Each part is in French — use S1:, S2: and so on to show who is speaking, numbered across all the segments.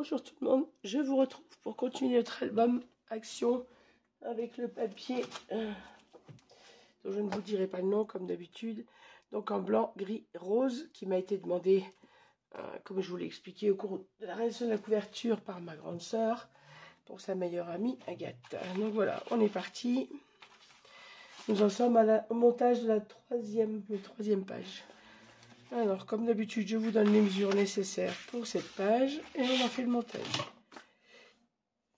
S1: Bonjour tout le monde, je vous retrouve pour continuer notre album Action avec le papier dont je ne vous dirai pas le nom comme d'habitude. Donc en blanc, gris, rose, qui m'a été demandé, comme je vous l'ai expliqué au cours de la réalisation de la couverture par ma grande sœur, pour sa meilleure amie Agathe. Donc voilà, on est parti. Nous en sommes au montage de la troisième page. Alors, comme d'habitude, je vous donne les mesures nécessaires pour cette page et on en fait le montage.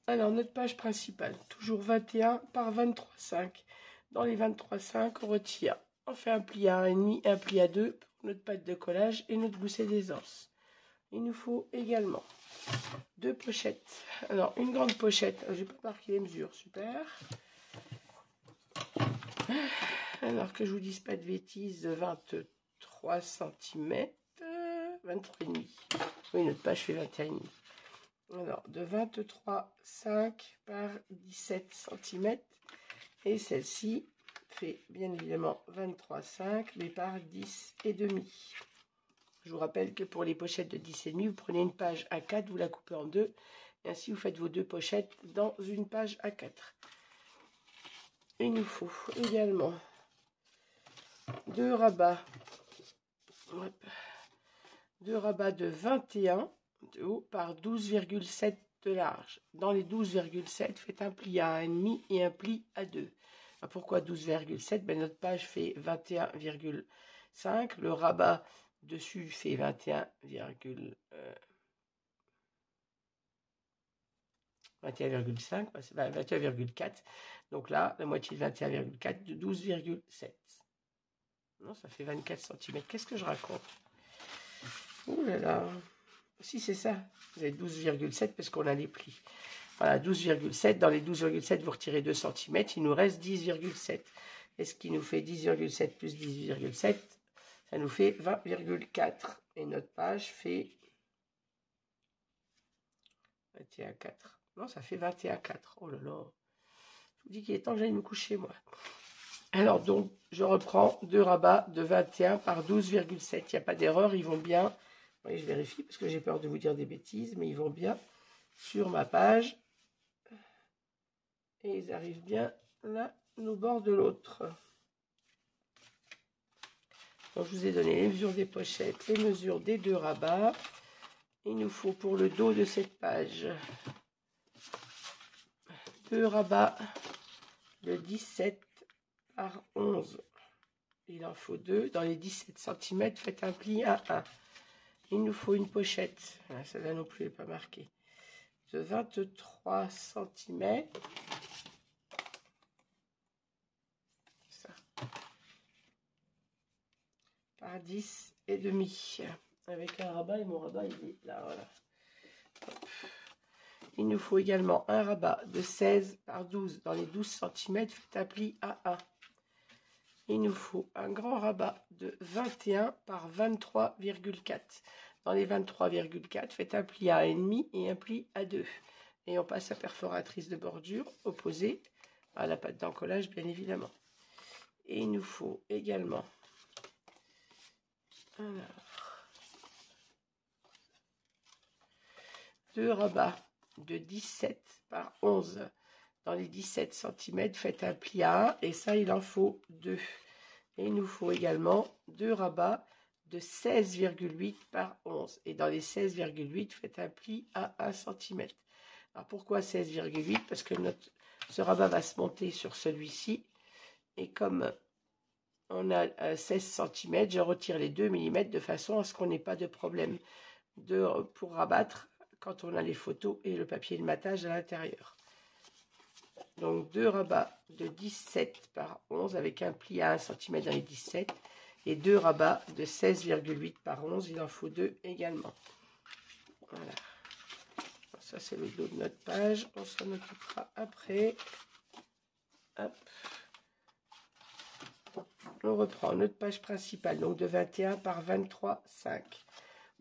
S1: Alors, notre page principale, toujours 21 par 23,5. Dans les 23,5, on retire, on fait un pli à 1,5 et un pli à 2 pour notre pâte de collage et notre gousset d'aisance. Il nous faut également 2 pochettes. Alors, une grande pochette, je n'ai pas marqué les mesures, super. Alors que je vous dise pas de bêtises, 23 cm, 23,5. Oui, notre page fait 21,5. Alors, de 23,5 par 17 cm. Et celle-ci fait bien évidemment 23,5, mais par 10,5. Je vous rappelle que pour les pochettes de 10,5, vous prenez une page A4, vous la coupez en deux. Et ainsi, vous faites vos 2 pochettes dans une page A4. Il nous faut également 2 rabats. Deux rabats de 21 de haut par 12,7 de large. Dans les 12,7, faites un pli à 1,5 et un pli à 2. Alors pourquoi 12,7? Ben, notre page fait 21,5. Le rabat dessus fait 21,5, 21,4. Donc là, la moitié de 21,4 de 12,7. Non, ça fait 24 cm. Qu'est-ce que je raconte? Ouh là là. Si, c'est ça. Vous avez 12,7 parce qu'on a les plis. Voilà, 12,7. Dans les 12,7, vous retirez 2 cm. Il nous reste 10,7. Et ce qui nous fait 10,7 plus 10,7, ça nous fait 20,4. Et notre page fait 21,4. Non, ça fait 21,4. Oh là là. Je vous dis qu'il est temps que j'aille me coucher, moi. Alors, donc, je reprends 2 rabats de 21 par 12,7. Il n'y a pas d'erreur, ils vont bien. Oui, je vérifie parce que j'ai peur de vous dire des bêtises, mais ils vont bien sur ma page. Et ils arrivent bien là, au bord de l'autre. Donc, je vous ai donné les mesures des pochettes, les mesures des 2 rabats. Il nous faut pour le dos de cette page 2 rabats de 17 par 11. Il en faut 2. Dans les 17 cm, faites un pli à 1. Il nous faut une pochette. Celle-là non plus n'est pas marquée. De 23 cm. Ça. Par 10,5. Avec un rabat, et mon rabat, il est là, voilà. Hop. Il nous faut également un rabat de 16 par 12. Dans les 12 cm, faites un pli à 1. Il nous faut un grand rabat de 21 par 23,4. Dans les 23,4, faites un pli à 1,5 et un pli à 2. Et on passe à perforatrice de bordure opposée à la pâte d'encollage, bien évidemment. Et il nous faut également 2 rabats de 17 par 11. Dans les 17 cm, faites un pli à 1 et ça, il en faut 2. Et il nous faut également 2 rabats de 16,8 par 11. Et dans les 16,8, faites un pli à 1 cm. Alors pourquoi 16,8? Parce que ce rabat va se monter sur celui-ci. Et comme on a 16 cm, je retire les 2 mm de façon à ce qu'on n'ait pas de problème pour rabattre quand on a les photos et le papier de matage à l'intérieur. Donc 2 rabats de 17 par 11 avec un pli à 1 cm dans les 17 et 2 rabats de 16,8 par 11, il en faut 2 également. Voilà. Ça c'est le dos de notre page, on s'en occupera après. Hop. On reprend notre page principale, donc de 21 par 23,5.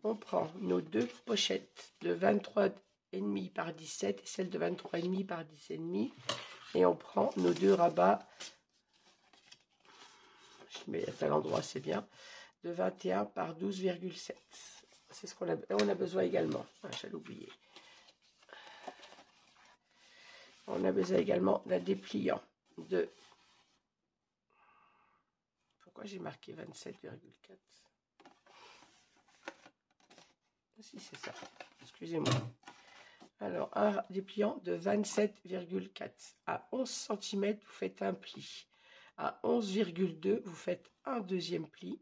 S1: On prend nos 2 pochettes de 23,5 par 17 et celle de 23,5 par 10,5. Et on prend nos 2 rabats, je mets à tel endroit, c'est bien, de 21 par 12,7. C'est ce qu'on a besoin également. Ah, j'allais oublier. On a besoin également d'un dépliant de... Pourquoi j'ai marqué 27,4? Si, c'est ça. Excusez-moi. Alors, un dépliant de 27,4. À 11 cm, vous faites un pli. À 11,2, vous faites un deuxième pli.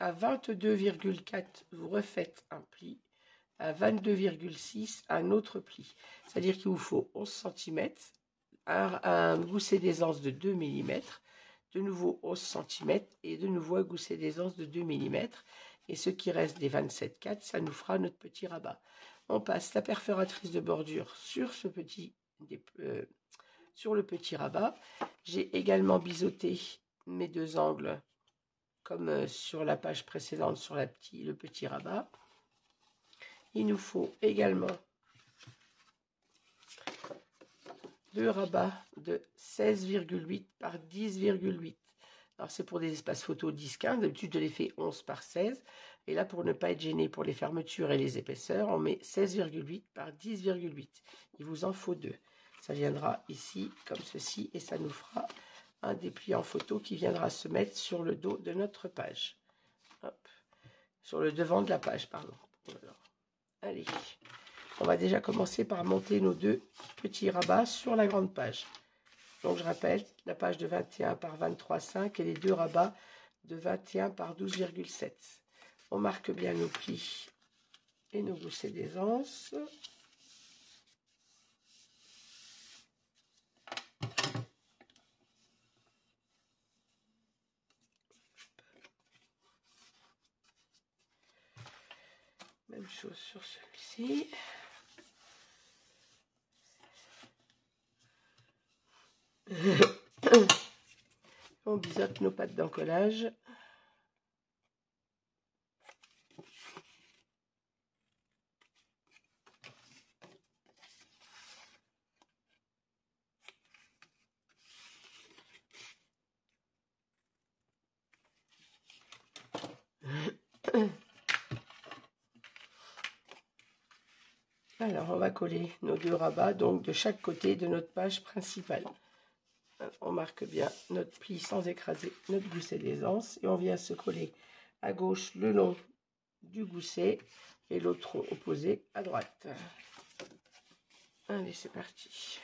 S1: À 22,4, vous refaites un pli. À 22,6, un autre pli. C'est-à-dire qu'il vous faut 11 cm, un gousset d'aisance de 2 mm, de nouveau 11 cm et de nouveau un gousset d'aisance de 2 mm. Et ce qui reste des 27,4, ça nous fera notre petit rabat. On passe la perforatrice de bordure sur ce sur le petit rabat. J'ai également biseauté mes deux angles comme sur la page précédente sur le petit rabat. Il nous faut également deux rabats de 16,8 par 10,8. Alors c'est pour des espaces photo 10-15, d'habitude je les fais 11 par 16. Et là pour ne pas être gêné pour les fermetures et les épaisseurs, on met 16,8 par 10,8. Il vous en faut deux. Ça viendra ici comme ceci et ça nous fera un dépliant photo qui viendra se mettre sur le dos de notre page. Hop. Sur le devant de la page, pardon. Alors, allez, on va déjà commencer par monter nos deux petits rabats sur la grande page. Donc, je rappelle, la page de 21 par 23,5 et les deux rabats de 21 par 12,7. On marque bien nos plis et nos goussets d'aisance. Même chose sur celui-ci. On biseaute nos pattes d'encollage. Alors, on va coller nos deux rabats donc de chaque côté de notre page principale. On marque bien notre pli sans écraser notre gousset d'aisance et on vient se coller à gauche le long du gousset et l'autre opposé à droite. Allez, c'est parti.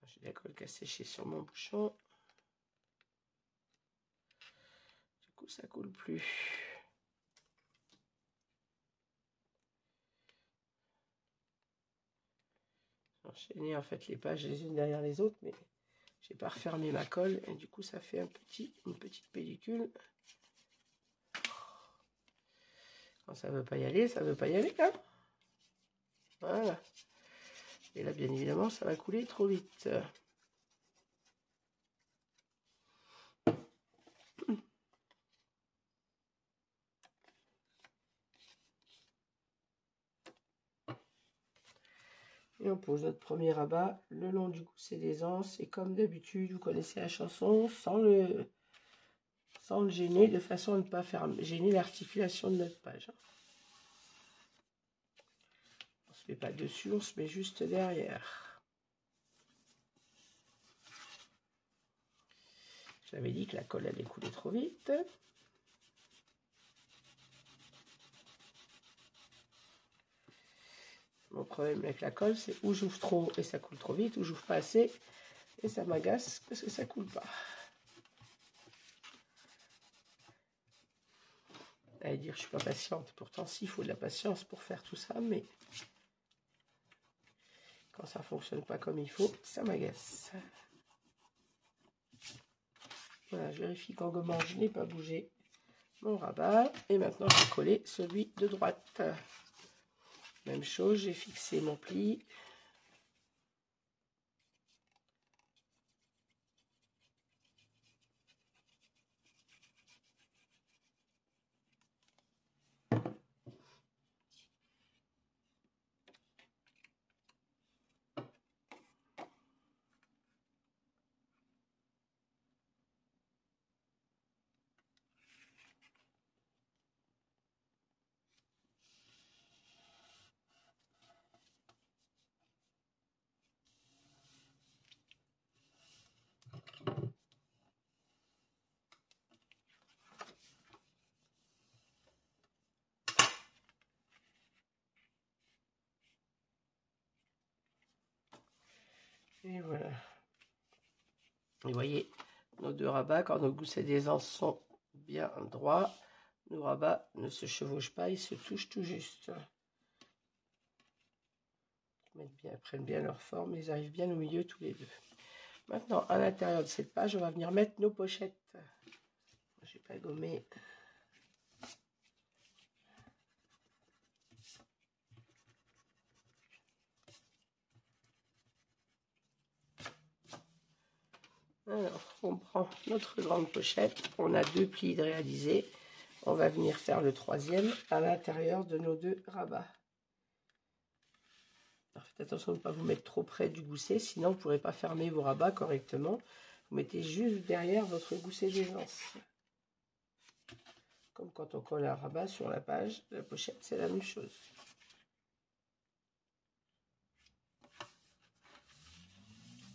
S1: J'ai la colle qui a séché sur mon bouchon. Du coup, ça coule plus. J'ai enchaîné en fait les pages les unes derrière les autres, mais j'ai pas refermé ma colle et du coup ça fait une petite pellicule. Quand ça veut pas y aller, ça veut pas y aller, hein. Voilà. Et là, bien évidemment, ça va couler trop vite. Et on pose notre premier rabat le long du gousset d'aisance. Et comme d'habitude, vous connaissez la chanson, sans le gêner, de façon à ne pas faire gêner l'articulation de notre page. On ne se met pas dessus, on se met juste derrière. J'avais dit que la colle allait couler trop vite. Mon problème avec la colle, c'est où j'ouvre trop et ça coule trop vite, ou j'ouvre pas assez et ça m'agace parce que ça coule pas. Allez dire, je suis pas patiente. Pourtant, si, il faut de la patience pour faire tout ça, mais quand ça fonctionne pas comme il faut, ça m'agace. Voilà, je vérifie qu'en gommant, je n'ai pas bougé mon rabat. Et maintenant, je vais coller celui de droite. Même chose, j'ai fixé mon pli. Et voilà. Et vous voyez, nos deux rabats, quand nos goussets d'aisance sont bien droits, nos rabats ne se chevauchent pas, ils se touchent tout juste. Ils prennent bien leur forme, ils arrivent bien au milieu tous les deux. Maintenant, à l'intérieur de cette page, on va venir mettre nos pochettes. Je n'ai pas gommé. Alors, on prend notre grande pochette. On a 2 plis de réaliser. On va venir faire le 3e à l'intérieur de nos 2 rabats. Alors, faites attention de ne pas vous mettre trop près du gousset, sinon vous ne pourrez pas fermer vos rabats correctement. Vous mettez juste derrière votre gousset d'aisance. Comme quand on colle un rabat sur la page, la pochette, c'est la même chose.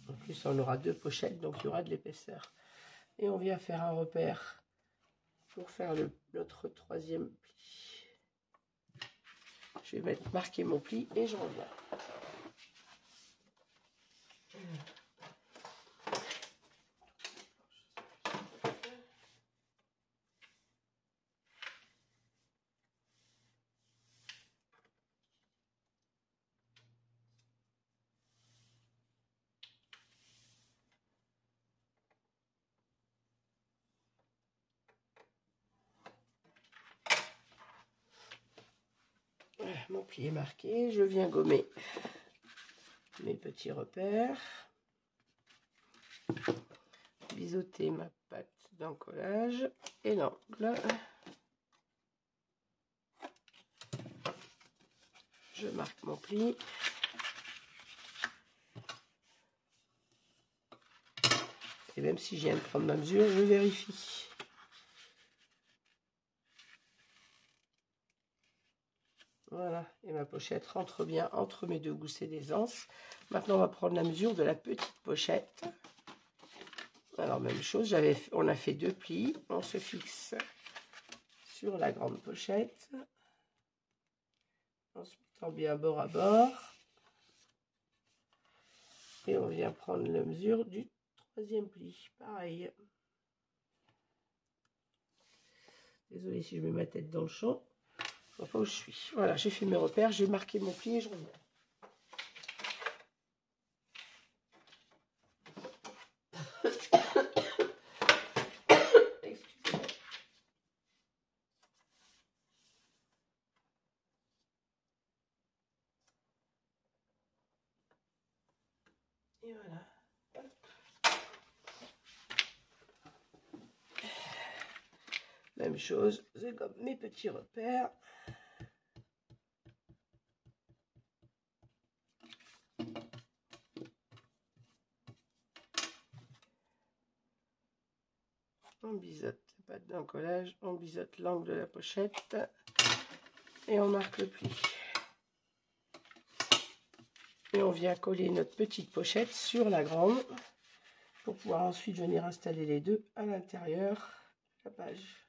S1: En plus, on aura 2 pochettes, donc il y aura de l'épaisseur. Et on vient faire un repère pour faire notre 3e pli. Je vais marquer mon pli et je reviens. Voilà, mon pli est marqué, je viens gommer mes petits repères, biseauter ma pâte d'encollage et l'angle. Je marque mon pli. Et même si je viens de prendre ma mesure, je vérifie. Voilà, et ma pochette rentre bien entre mes 2 goussets d'aisance. Maintenant, on va prendre la mesure de la petite pochette. Alors, même chose, on a fait 2 plis. On se fixe sur la grande pochette. En se mettant bien bord à bord. Et on vient prendre la mesure du 3e pli. Pareil. Désolée si je mets ma tête dans le champ. Je ne vois pas où je suis. Voilà, j'ai fait mes repères, j'ai marqué mon pli et je reviens. Excusez-moi. Et voilà. Même chose, c'est comme mes petits repères. On biseaute la pâte d'encollage, on biseaute l'angle de la pochette et on marque le pli. Et on vient coller notre petite pochette sur la grande pour pouvoir ensuite venir installer les deux à l'intérieur de la page.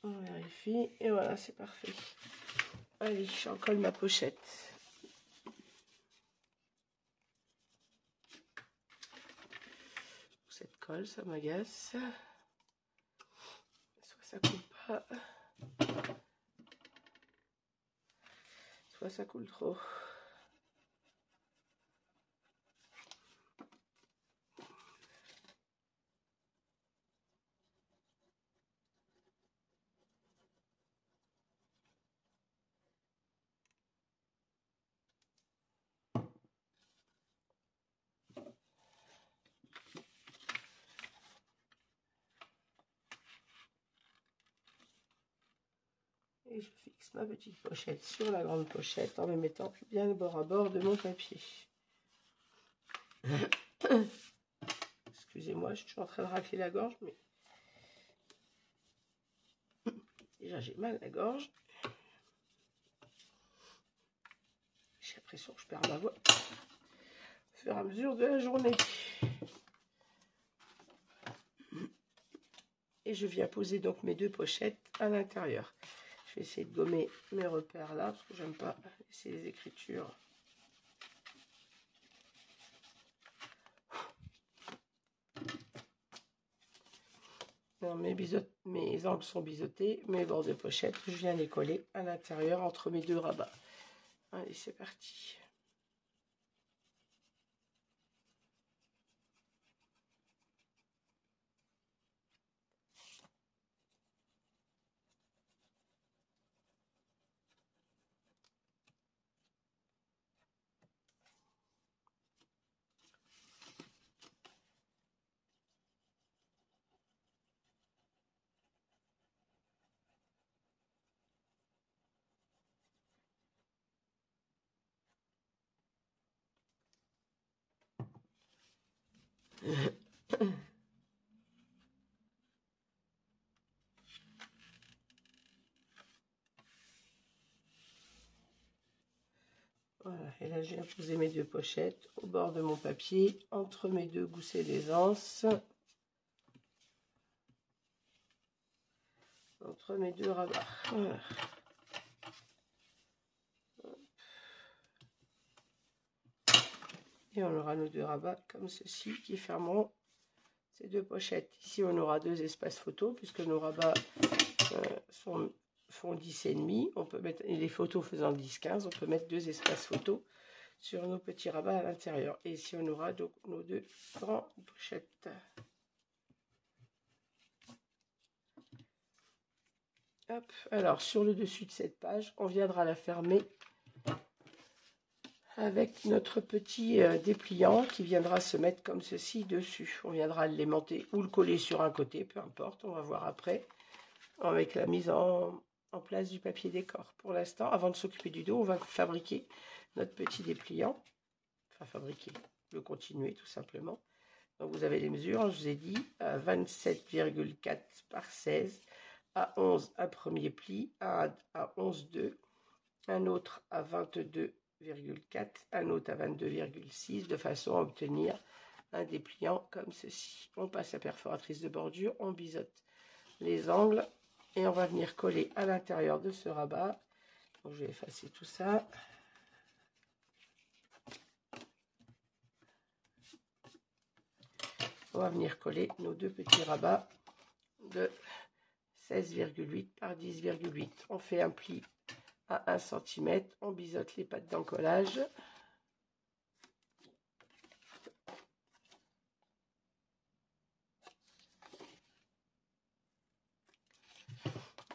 S1: On vérifie et voilà, c'est parfait. Allez, j'en colle ma pochette. Cette colle, ça m'agace. Soit ça coule pas, soit ça coule trop. Et je fixe ma petite pochette sur la grande pochette en me mettant bien bord à bord de mon papier. Excusez-moi, je suis en train de racler la gorge, mais déjà j'ai mal à la gorge. J'ai l'impression que je perds ma voix au fur et à mesure de la journée. Et je viens poser donc mes 2 pochettes à l'intérieur. Je vais essayer de gommer mes repères là, parce que j'aime pas laisser les écritures Alors, mes angles sont biseautés, mes bords de pochette, je viens les coller à l'intérieur entre mes deux rabats. Allez, c'est parti. Voilà, et là j'ai posé mes deux pochettes au bord de mon papier, entre mes deux goussets d'aisance, entre mes deux rabats. Voilà. Et on aura nos deux rabats comme ceci qui fermeront ces deux pochettes. Ici on aura deux espaces photos puisque nos rabats font 10,5. On peut mettre, et les photos faisant 10-15, on peut mettre deux espaces photos sur nos petits rabats à l'intérieur. Et ici on aura donc nos deux grandes pochettes. Hop. Alors sur le dessus de cette page, on viendra la fermer avec notre petit dépliant qui viendra se mettre comme ceci dessus. On viendra l'aimanter ou le coller sur un côté, peu importe, on va voir après, avec la mise en place du papier décor. Pour l'instant, avant de s'occuper du dos, on va fabriquer notre petit dépliant. Enfin, fabriquer, le continuer tout simplement. Donc vous avez les mesures, je vous ai dit, à 27,4 par 16, à 11 un premier pli, à 11,2, un autre à 22,4, un autre à 22,6, de façon à obtenir un dépliant comme ceci. On passe la perforatrice de bordure, on biseaute les angles et on va venir coller à l'intérieur de ce rabat. Donc je vais effacer tout ça. On va venir coller nos deux petits rabats de 16,8 par 10,8. On fait un pli à 1 cm, on biseaute les pattes d'encollage.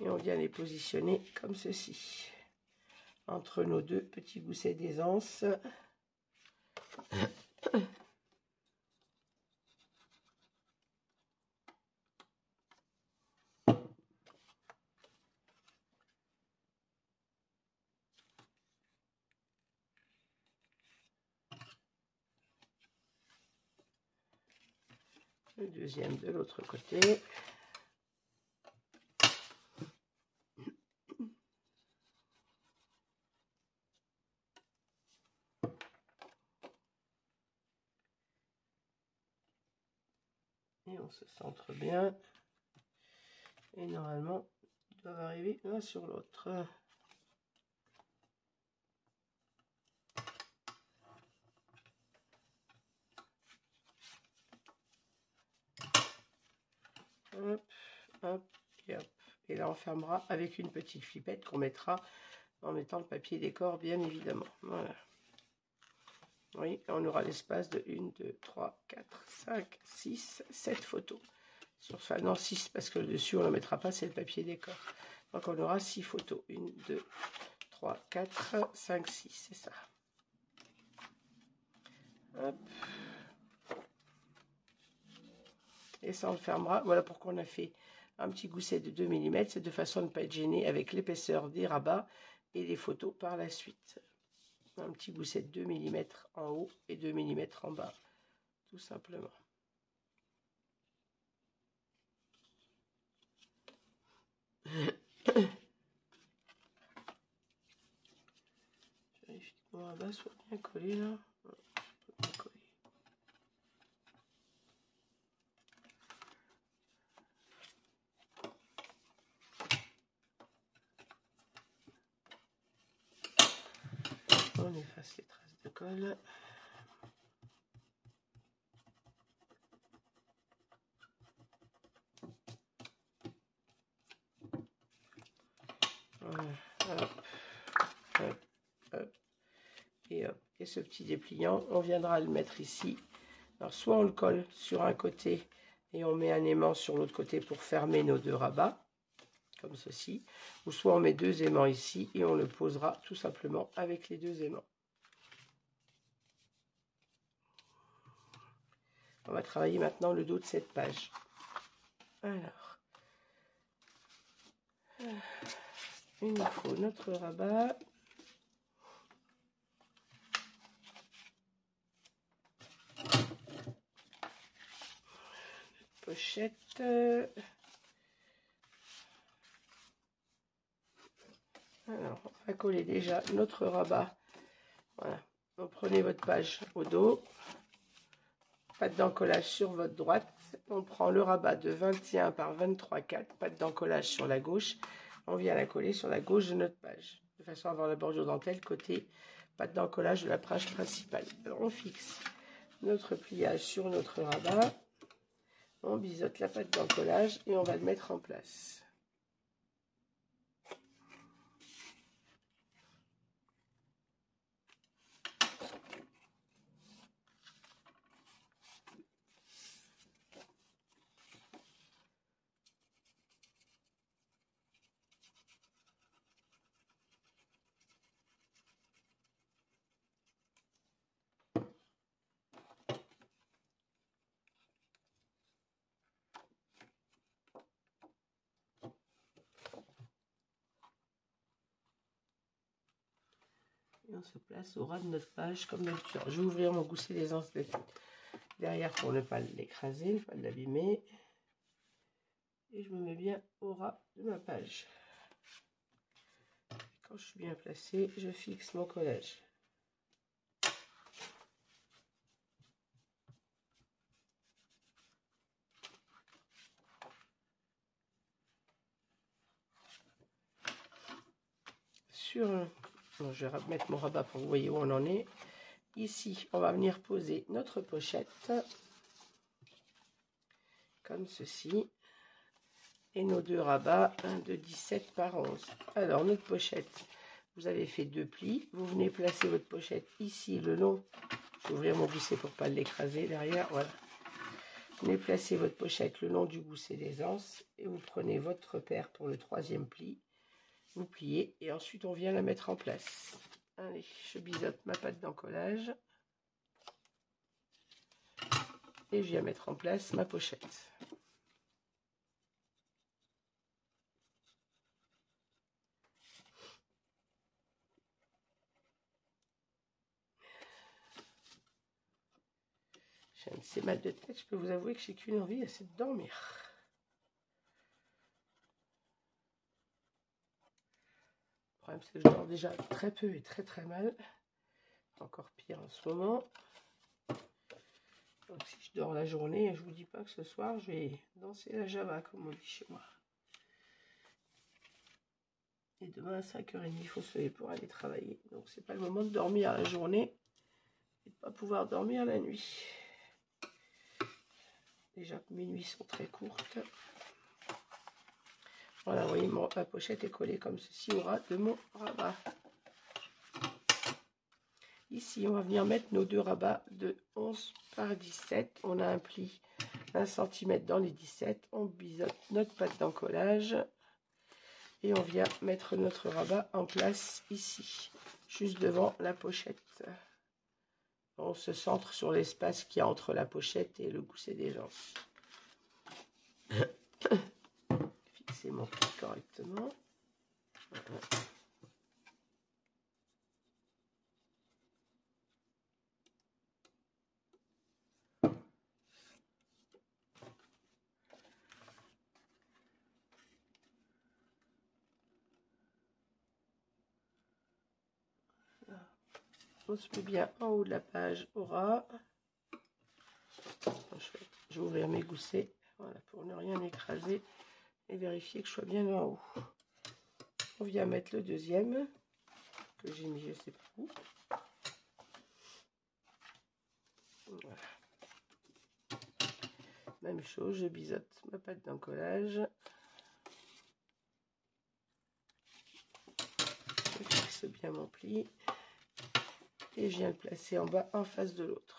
S1: Et on vient les positionner comme ceci, entre nos deux petits goussets d'aisance. Le deuxième de l'autre côté. Et on se centre bien. Et normalement, ils doivent arriver l'un sur l'autre. Hop, hop, et hop. Et là, on fermera avec une petite flippette qu'on mettra en mettant le papier décor, bien évidemment. Voilà. Oui, on aura l'espace de 1, 2, 3, 4, 5, 6, 7 photos. Enfin, non, 6, parce que le dessus, on ne le mettra pas, c'est le papier décor. Donc, on aura 6 photos. 1, 2, 3, 4, 5, 6, c'est ça. Hop. Et ça, on le fermera. Voilà pourquoi on a fait un petit gousset de 2 mm. C'est de façon à ne pas être gêné avec l'épaisseur des rabats et les photos par la suite. Un petit gousset de 2 mm en haut et 2 mm en bas, tout simplement. Je vérifie que mon rabat soit bien collé là. Bien collé. On efface les traces de colle. Voilà. Hop, hop, hop, et hop. Et ce petit dépliant, on viendra le mettre ici. Alors, soit on le colle sur un côté et on met un aimant sur l'autre côté pour fermer nos deux rabats, comme ceci. Ou soit on met deux aimants ici et on le posera tout simplement avec les deux aimants. On va travailler maintenant le dos de cette page. Alors, il nous faut notre rabat. Pochette. Alors, on va coller déjà notre rabat. Voilà. Donc, prenez votre page au dos. Patte d'encollage sur votre droite. On prend le rabat de 21 par 23,4. Patte d'encollage sur la gauche. On vient la coller sur la gauche de notre page. De façon à avoir la bordure dentelle côté patte d'encollage de la page principale. Alors, on fixe notre pliage sur notre rabat. On biseaute la patte d'encollage et on va le mettre en place. Et on se place au ras de notre page comme d'habitude. Je vais ouvrir mon gousset d'aisance derrière pour ne pas l'écraser, ne pas l'abîmer. Et je me mets bien au ras de ma page. Quand je suis bien placée, je fixe mon collage. Bon, je vais mettre mon rabat pour que vous voyez où on en est. Ici, on va venir poser notre pochette, comme ceci. Et nos deux rabats, un de 17 par 11. Alors, notre pochette, vous avez fait deux plis. Vous venez placer votre pochette ici, le long. Je vais ouvrir mon gousset pour ne pas l'écraser derrière. Voilà. Vous venez placer votre pochette le long du gousset d'aisance. Et vous prenez votre repère pour le troisième pli. Vous pliez et ensuite on vient la mettre en place. Allez, je biseaute ma patte d'encollage et je viens mettre en place ma pochette. J'ai un petit mal de tête, je peux vous avouer que j'ai qu'une envie, c'est de dormir. Le problème c'est que je dors déjà très peu et très très mal. Encore pire en ce moment. Donc si je dors la journée, je vous dis pas que ce soir je vais danser la Java comme on dit chez moi. Et demain à 5h30 il faut se lever pour aller travailler. Donc c'est pas le moment de dormir la journée et de pas pouvoir dormir la nuit. Déjà que mes nuits sont très courtes. Voilà, vous voyez, ma pochette est collée comme ceci au ras de mon rabat. Ici, on va venir mettre nos deux rabats de 11 par 17. On a un pli 1 cm dans les 17. On biseaute notre patte d'encollage. Et on vient mettre notre rabat en place ici, juste devant la pochette. On se centre sur l'espace qu'il y a entre la pochette et le gousset d'aisance. Fixez mon pli correctement. Voilà. On se met bien en haut de la page au ras. Je vais ouvrir mes goussets, voilà, pour ne rien écraser et vérifier que je sois bien en haut. On vient mettre le deuxième que j'ai mis je sais pas où. Voilà. Même chose, je biseaute ma patte d'encollage. fixe bien mon pli et je viens le placer en bas en face de l'autre.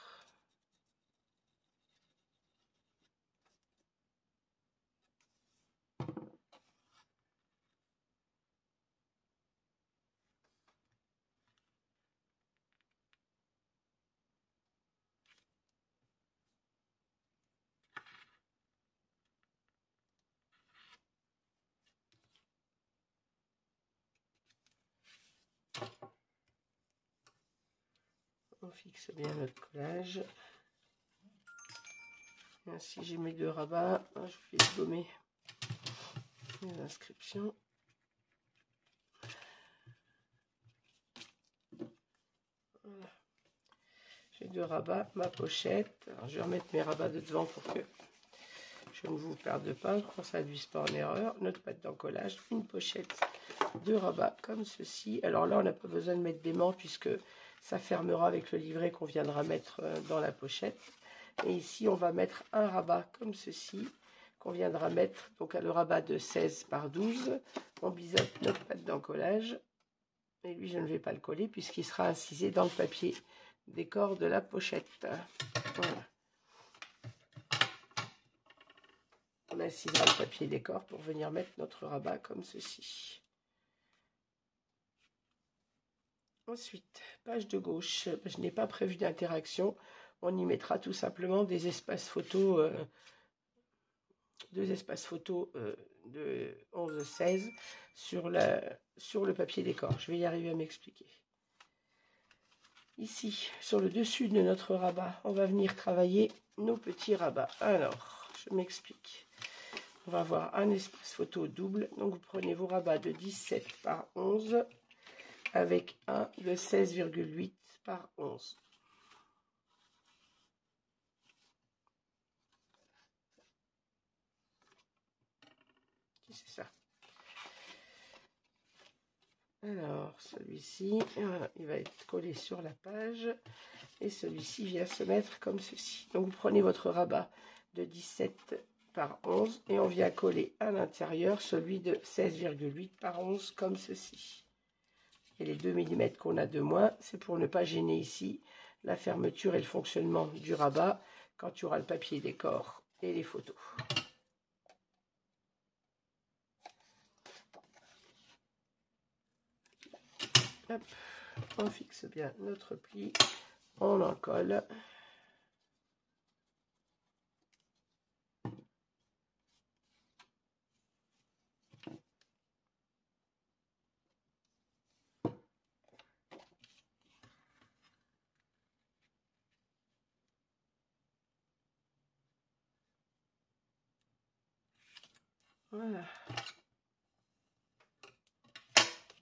S1: On fixe bien notre collage. Et ainsi j'ai mes deux rabats. Je vais gommer les inscriptions. Voilà. J'ai deux rabats, ma pochette. Alors je vais remettre mes rabats de devant pour que je ne vous perde pas, qu'on ne s'induise pas en erreur. Notre pâte d'encollage, une pochette de rabat comme ceci. Alors là, on n'a pas besoin de mettre d'aimant puisque ça fermera avec le livret qu'on viendra mettre dans la pochette. Et ici, on va mettre un rabat comme ceci qu'on viendra mettre, donc à le rabat de 16 par 12. On biseaute notre pâte d'encollage. Et lui, je ne vais pas le coller puisqu'il sera incisé dans le papier décor de la pochette. Voilà. On incisera le papier décor pour venir mettre notre rabat comme ceci. Ensuite, page de gauche, je n'ai pas prévu d'interaction. On y mettra tout simplement des espaces photos, deux espaces photos de 11-16 sur le papier décor. Je vais y arriver à m'expliquer. Ici, sur le dessus de notre rabat, on va venir travailler nos petits rabats. Alors, je m'explique. On va avoir un espace photo double. Donc, vous prenez vos rabats de 17 par 11 avec un de 16,8 par 11. C'est ça. Alors, celui-ci, il va être collé sur la page. Et celui-ci vient se mettre comme ceci. Donc, vous prenez votre rabat de 17 par 11 et on vient coller à l'intérieur celui de 16,8 par 11 comme ceci. Et les 2 mm qu'on a de moins, c'est pour ne pas gêner ici la fermeture et le fonctionnement du rabat quand tu auras le papier décor et les photos. Hop, on fixe bien notre pli, on en colle. Voilà.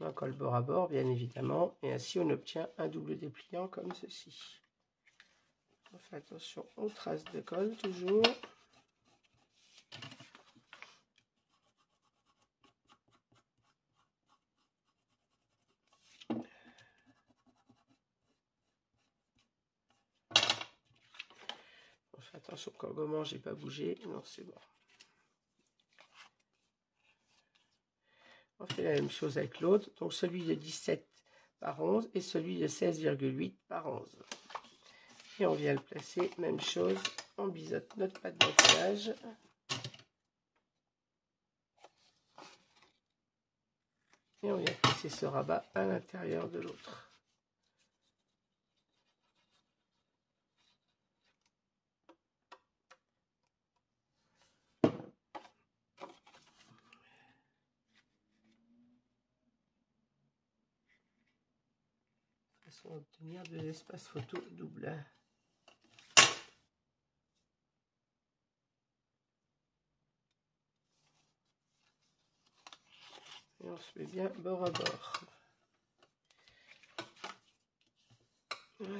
S1: On colle bord à bord, bien évidemment, et ainsi on obtient un double dépliant comme ceci. On fait attention aux traces de colle toujours. On fait attention qu'en gommant, j'ai pas bougé. Non, c'est bon. On fait la même chose avec l'autre, donc celui de 17 par 11 et celui de 16,8 par 11. Et on vient le placer, même chose, on biseaute notre pâte d'encollage. Et on vient placer ce rabat à l'intérieur de l'autre. De façon à obtenir de l'espace photo double. Et on se met bien bord à bord. Voilà.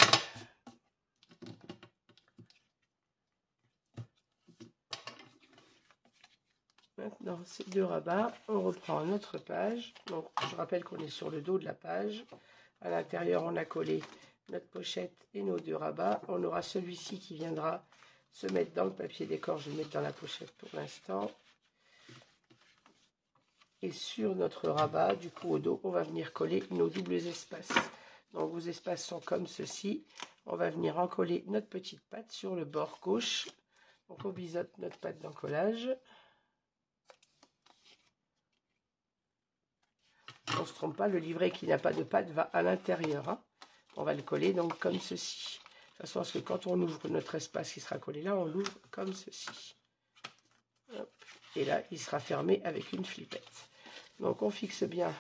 S1: Maintenant, ces deux rabats, on reprend notre page. Donc, je rappelle qu'on est sur le dos de la page. À l'intérieur, on a collé notre pochette et nos deux rabats. On aura celui-ci qui viendra se mettre dans le papier décor. Je vais le mettre dans la pochette pour l'instant. Et sur notre rabat, du coup au dos, on va venir coller nos doubles espaces. Donc vos espaces sont comme ceci. On va venir encoller notre petite patte sur le bord gauche. Donc on biseaute notre patte d'encollage. On ne se trompe pas, le livret qui n'a pas de patte va à l'intérieur. Hein. On va le coller donc comme ceci. De façon à ce que quand on ouvre notre espace qui sera collé là, on l'ouvre comme ceci. Hop. Et là, il sera fermé avec une flippette. Donc on fixe bien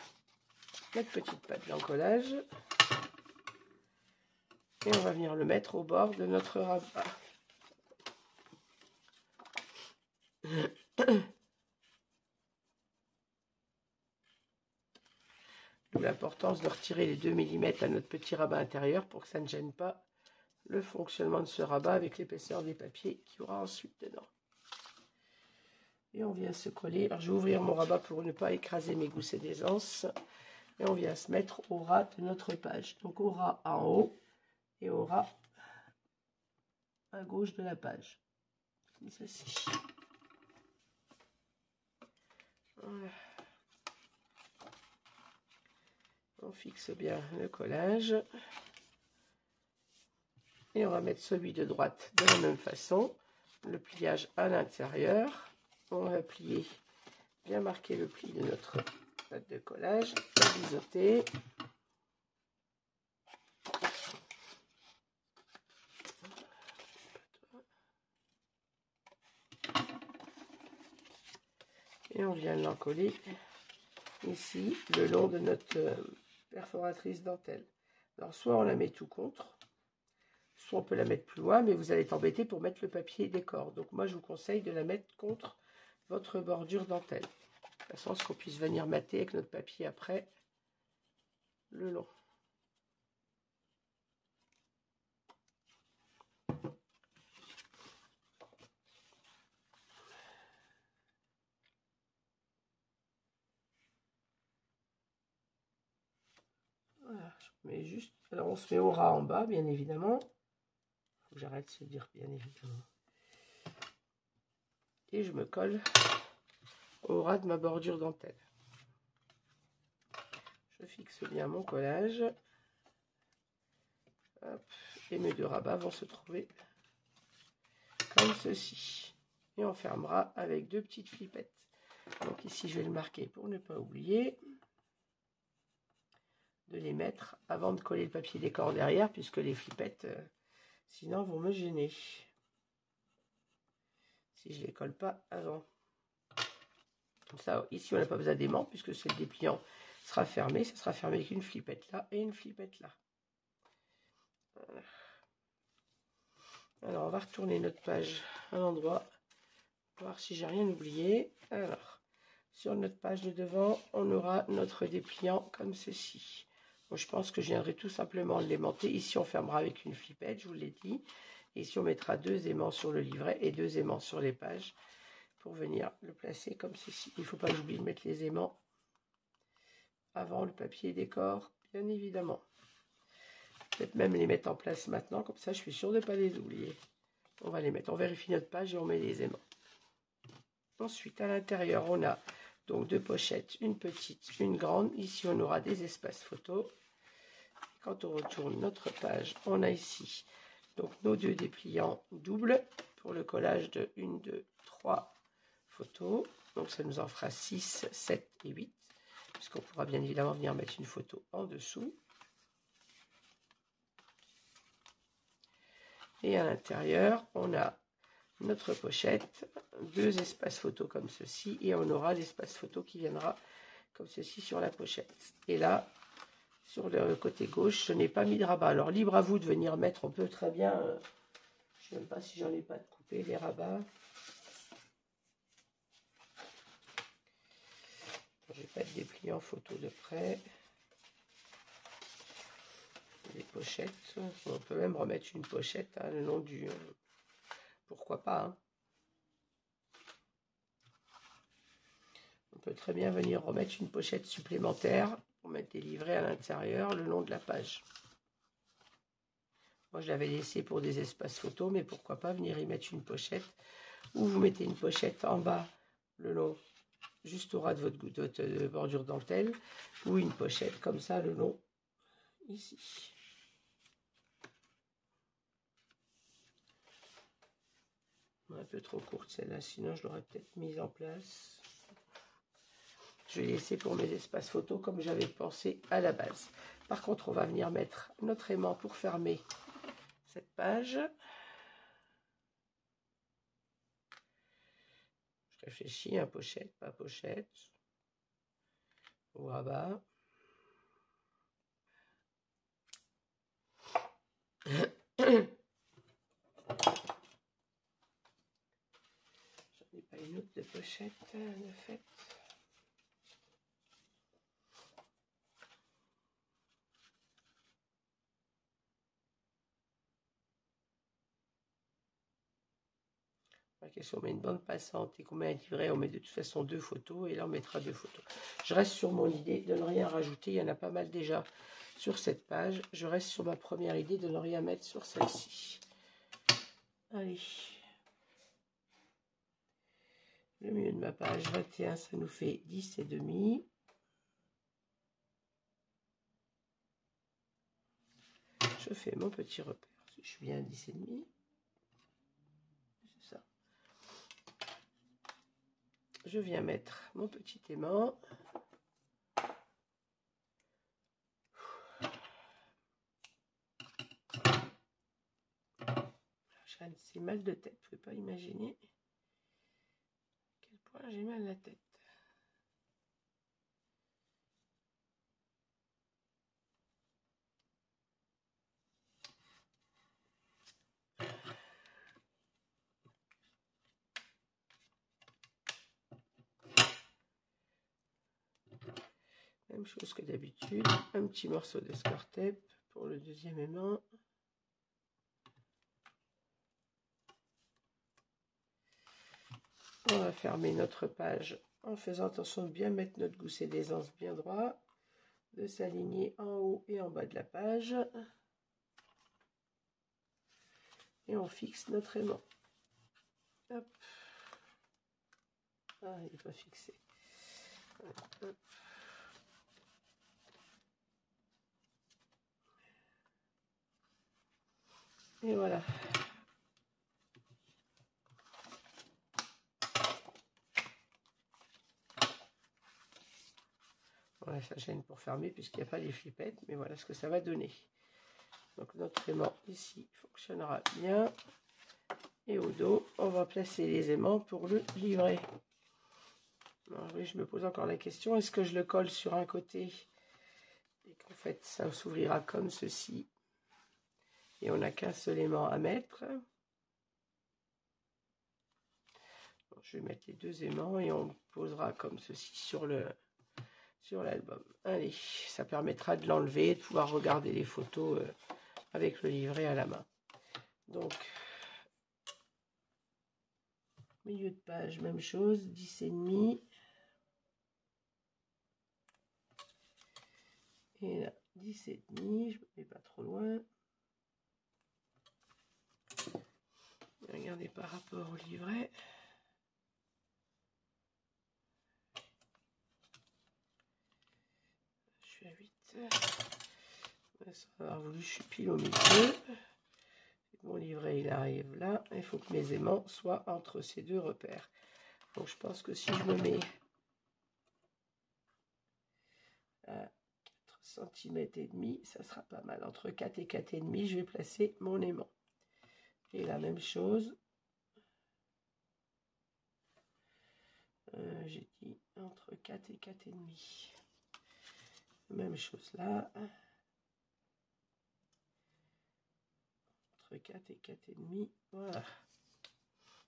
S1: notre petite patte d'encollage. Et on va venir le mettre au bord de notre rabat. D'où l'importance de retirer les 2 mm à notre petit rabat intérieur pour que ça ne gêne pas le fonctionnement de ce rabat avec l'épaisseur des papiers qu'il y aura ensuite dedans. Et on vient se coller. Alors je vais ouvrir mon rabat pour ne pas écraser mes gousses et des anses. Et on vient se mettre au ras de notre page. Donc au ras en haut et au ras à gauche de la page. Comme ceci. Voilà. On fixe bien le collage. Et on va mettre celui de droite de la même façon. Le pliage à l'intérieur. On va plier, bien marquer le pli de notre pâte de collage. Et biseauter. Et on vient l'encoller ici, le long de notre perforatrice dentelle. Alors, soit on la met tout contre, soit on peut la mettre plus loin, mais vous allez être embêté pour mettre le papier décor. Donc, moi, je vous conseille de la mettre contre votre bordure dentelle. De façon à ce qu'on puisse venir mater avec notre papier après le long. Voilà, je mets juste. Alors, on se met au ras en bas, bien évidemment. Il faut que j'arrête de se dire bien évidemment. Et je me colle au ras de ma bordure dentelle. Je fixe bien mon collage. Hop, et mes deux rabats vont se trouver comme ceci. Et on fermera avec 2 petites flippettes. Donc ici, je vais le marquer pour ne pas oublier de les mettre avant de coller le papier décor derrière, puisque les flippettes, sinon, vont me gêner. Si je ne les colle pas avant. Comme ça, ici, on n'a pas besoin d'aimant, puisque ce dépliant sera fermé. Ça sera fermé avec une flippette là et une flippette là. Voilà. Alors, on va retourner notre page à l'endroit, voir si j'ai rien oublié. Alors, sur notre page de devant, on aura notre dépliant comme ceci. Bon, je pense que je viendrai tout simplement l'aimanter. Ici, on fermera avec une flippette, je vous l'ai dit. Ici, on mettra 2 aimants sur le livret et 2 aimants sur les pages pour venir le placer comme ceci. Il ne faut pas oublier de mettre les aimants avant le papier décor, bien évidemment. Peut-être même les mettre en place maintenant, comme ça je suis sûre de ne pas les oublier. On va les mettre, on vérifie notre page et on met les aimants. Ensuite, à l'intérieur, on a donc 2 pochettes, une petite, une grande. Ici, on aura des espaces photos. Quand on retourne notre page, on a ici donc nos 2 dépliants doubles pour le collage de 1, 2, 3 photos. Donc ça nous en fera 6, 7 et 8. Puisqu'on pourra bien évidemment venir mettre une photo en dessous. Et à l'intérieur, on a notre pochette, 2 espaces photos comme ceci. Et on aura l'espace photo qui viendra comme ceci sur la pochette. Et là, sur le côté gauche, je n'ai pas mis de rabat. Alors, libre à vous de venir mettre. On peut très bien... je ne sais même pas si j'en ai pas de couper les rabats. Je vais pas être déplié en photo de près. Les pochettes. On peut même remettre une pochette, hein, le long du... pourquoi pas, hein. On peut très bien venir remettre une pochette supplémentaire pour mettre des livrets à l'intérieur le long de la page. Moi, je l'avais laissé pour des espaces photos, mais pourquoi pas venir y mettre une pochette. Ou vous mettez une pochette en bas le long juste au ras de votre bordure dentelle, ou une pochette comme ça le long, ici. Un peu trop courte celle-là, sinon je l'aurais peut-être mise en place. Je vais laisser pour mes espaces photos comme j'avais pensé à la base. Par contre, on va venir mettre notre aimant pour fermer cette page. Je réfléchis, hein, pochette, pas pochette. Au rabat. J'en ai pas une autre de pochette de fait. Si on met une bande passante et qu'on met un livret, on met de toute façon 2 photos et là on mettra 2 photos. Je reste sur mon idée de ne rien rajouter, il y en a pas mal déjà sur cette page. Je reste sur ma première idée de ne rien mettre sur celle-ci. Allez. Le milieu de ma page 21, ça nous fait 10,5. Je fais mon petit repère. Je suis bien à 10,5. C'est ça. Je viens mettre mon petit aimant. J'ai assez mal de tête, vous ne pouvez pas imaginer à quel point j'ai mal à la tête. Même chose que d'habitude, un petit morceau de score tape pour le deuxième aimant. On va fermer notre page en faisant attention de bien mettre notre gousset d'aisance bien droit, de s'aligner en haut et en bas de la page. Et on fixe notre aimant. Hop. Ah, il n'est pas fixé. Hop. Et voilà. Voilà, ça gêne pour fermer puisqu'il n'y a pas les flippettes, mais voilà ce que ça va donner. Donc notre aimant ici fonctionnera bien. Et au dos, on va placer les aimants pour le livret. Alors oui, je me pose encore la question, est-ce que je le colle sur un côté et qu'en fait ça s'ouvrira comme ceci et on n'a qu'un seul aimant à mettre. Bon, je vais mettre les 2 aimants et on posera comme ceci sur l'album. Allez, ça permettra de l'enlever et de pouvoir regarder les photos avec le livret à la main. Donc, milieu de page, même chose, 10,5. Et là, 10,5, je ne me mets pas trop loin. Et regardez par rapport au livret. Je suis à 8. Ça va avoir voulu, je suis pile au milieu. Mon livret, il arrive là. Il faut que mes aimants soient entre ces 2 repères. Donc, je pense que si je me mets à 4 cm et demi, ça sera pas mal. Entre 4 et 4,5, je vais placer mon aimant. Et la même chose. J'ai dit entre 4 et 4,5. Même chose là. Entre 4 et 4,5. Voilà.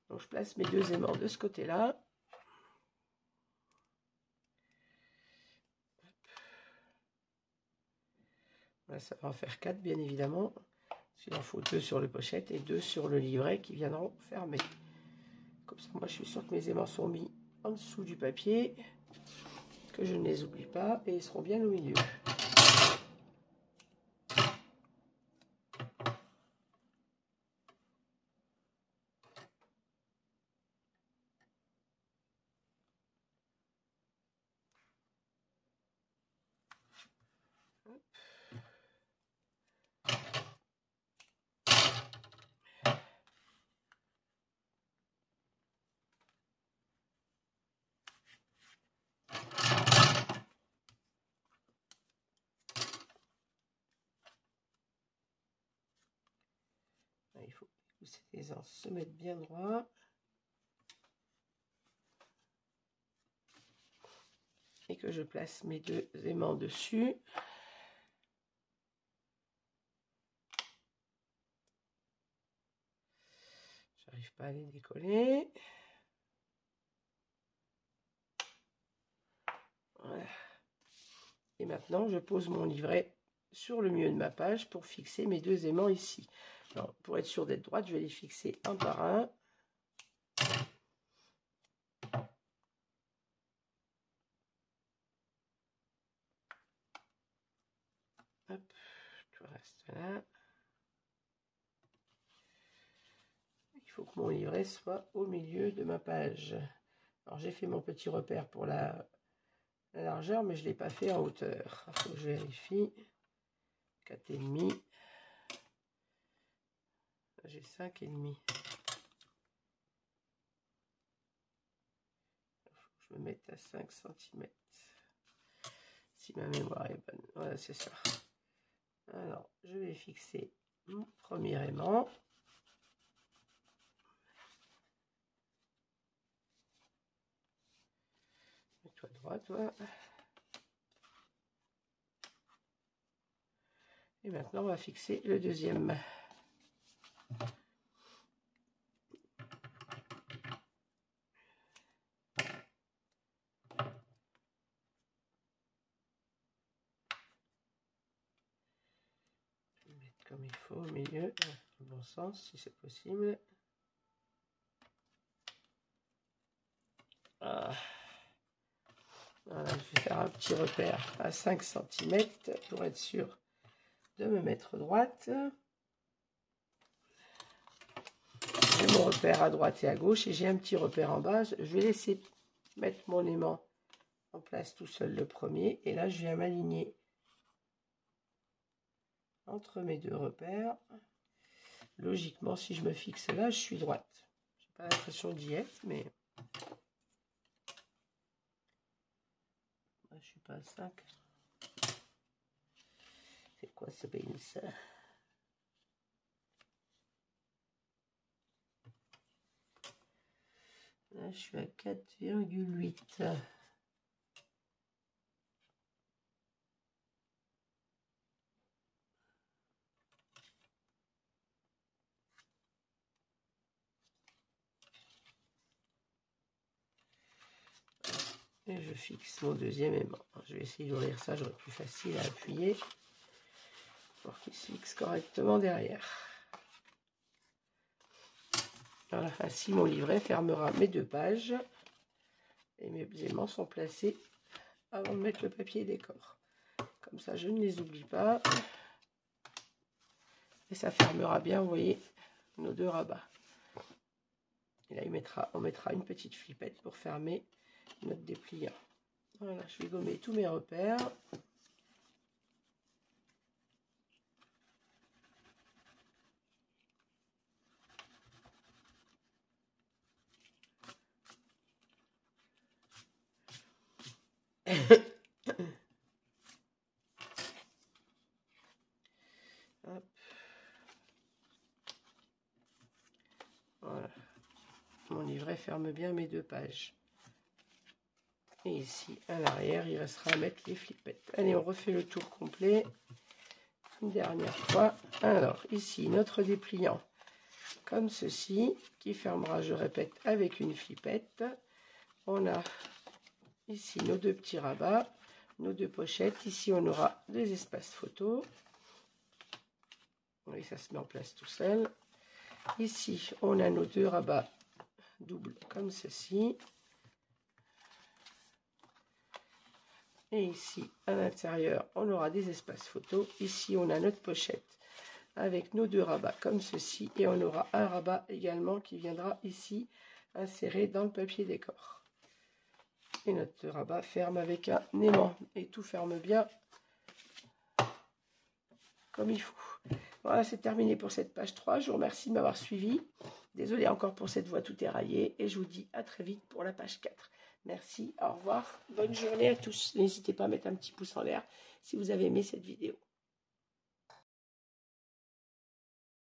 S1: Donc, je place mes 2 aimants de ce côté-là. Là, ça va en faire 4, bien évidemment. Il en faut 2 sur le pochette et 2 sur le livret qui viendront fermer. Comme ça, moi, je suis sûre que mes aimants sont mis en dessous du papier, que je ne les oublie pas, et ils seront bien au milieu. Il faut que ces anses se mettent bien droit. Et que je place mes deux aimants dessus. J'arrive pas à les décoller. Voilà. Et maintenant, je pose mon livret sur le milieu de ma page pour fixer mes deux aimants ici. Alors, pour être sûr d'être droite, je vais les fixer un par un. Hop, tout reste là. Il faut que mon livret soit au milieu de ma page. Alors, j'ai fait mon petit repère pour la largeur, mais je ne l'ai pas fait en hauteur. Il faut que je vérifie. 4,5. J'ai 5,5. Il faut que je me mette à 5 cm. Si ma mémoire est bonne. Voilà, c'est ça. Alors, je vais fixer mon premier aimant. Mets-toi droit, toi. Et maintenant, on va fixer le deuxième. Mettre comme il faut au milieu, dans le bon sens, si c'est possible. Ah. Voilà, je vais faire un petit repère à 5 cm pour être sûr de me mettre droite. J'ai mon repère à droite et à gauche et j'ai un petit repère en bas. Je vais laisser mettre mon aimant en place tout seul le premier. Et là, je viens m'aligner entre mes deux repères. Logiquement, si je me fixe là, je suis droite. J'ai pas l'impression d'y être, mais... Je suis pas à 5. C'est quoi ce pays ça? Là, je suis à 4,8. Et je fixe mon deuxième aimant. Je vais essayer d'ouvrir ça, j'aurai plus facile à appuyer pour qu'il se fixe correctement derrière. Voilà, ainsi mon livret fermera mes deux pages et mes aimants sont placés avant de mettre le papier décor. Comme ça, je ne les oublie pas. Et ça fermera bien, vous voyez, nos deux rabats. Et là, on mettra une petite flippette pour fermer notre dépliant. Voilà, je vais gommer tous mes repères. Hop. Voilà. Mon livret ferme bien mes deux pages. Et ici, à l'arrière, il restera à mettre les flippettes. Allez, on refait le tour complet. Une dernière fois. Alors, ici, notre dépliant, comme ceci, qui fermera, je répète, avec une flippette. On a ici nos deux petits rabats, nos deux pochettes. Ici, on aura des espaces photos. Oui, ça se met en place tout seul. Ici, on a nos deux rabats doubles, comme ceci. Et ici, à l'intérieur, on aura des espaces photos. Ici, on a notre pochette avec nos deux rabats comme ceci. Et on aura un rabat également qui viendra ici, inséré dans le papier décor. Et notre rabat ferme avec un aimant. Et tout ferme bien comme il faut. Voilà, c'est terminé pour cette page 3. Je vous remercie de m'avoir suivi. Désolée encore pour cette voix tout éraillée. Et je vous dis à très vite pour la page 4. Merci, au revoir. Bonne journée à tous. N'hésitez pas à mettre un petit pouce en l'air si vous avez aimé cette vidéo.